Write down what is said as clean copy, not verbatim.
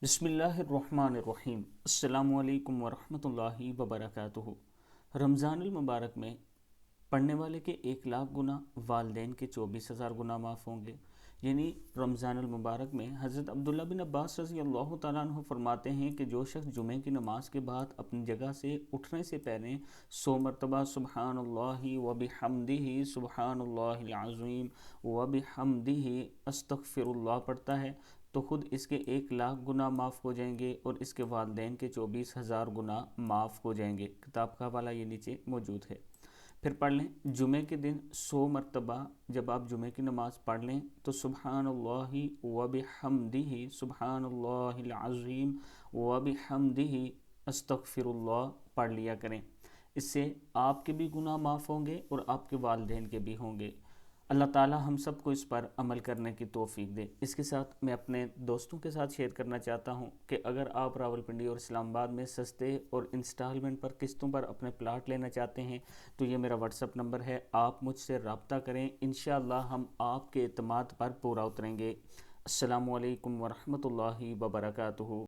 بسم اللہ الرحمن الرحیم۔ السلام علیکم ورحمۃ اللہ وبرکاتہ۔ رمضان المبارک میں پڑھنے والے کے 1,00,000 گناہ، والدین کے 24,000 گناہ معاف ہوں گے۔ یعنی رمضان المبارک میں حضرت عبداللہ بن عباس رضی اللہ تعالیٰ عنہ فرماتے ہیں کہ جو شخص جمعہ کی نماز کے بعد اپنی جگہ سے اٹھنے سے پہلے 100 مرتبہ سبحان اللہ وبحمدہ سبحان اللہ العظیم وبحمدہ استغفر اللہ پڑھتا ہے تو خود اس کے 1,00,000 گناہ معاف ہو جائیں گے اور اس کے والدین کے 24,000 گناہ معاف ہو جائیں گے۔ کتاب کا حوالہ یہ نیچے موجود ہے۔ پھر پڑھ لیں جمعے کے دن 100 مرتبہ جب آپ جمعے کی نماز پڑھ لیں تو سبحان اللہ وبحمدہ سبحان اللہ العظیم وبحمدہ استغفر اللہ پڑھ لیا کریں۔ اس سے آپ کے بھی گناہ معاف ہوں گے اور آپ کے والدین کے بھی ہوں گے۔ اللہ تعالیٰ ہم سب کو اس پر عمل کرنے کی توفیق دے۔ اس کے ساتھ میں اپنے دوستوں کے ساتھ شیئر کرنا چاہتا ہوں کہ اگر آپ راولپنڈی اور اسلام آباد میں سستے اور انسٹالمنٹ پر قسطوں پر اپنے پلاٹ لینا چاہتے ہیں تو یہ میرا واٹس ایپ نمبر ہے، آپ مجھ سے رابطہ کریں، انشاءاللہ ہم آپ کے اعتماد پر پورا اتریں گے۔ السلام علیکم ورحمۃ اللہ وبرکاتہ۔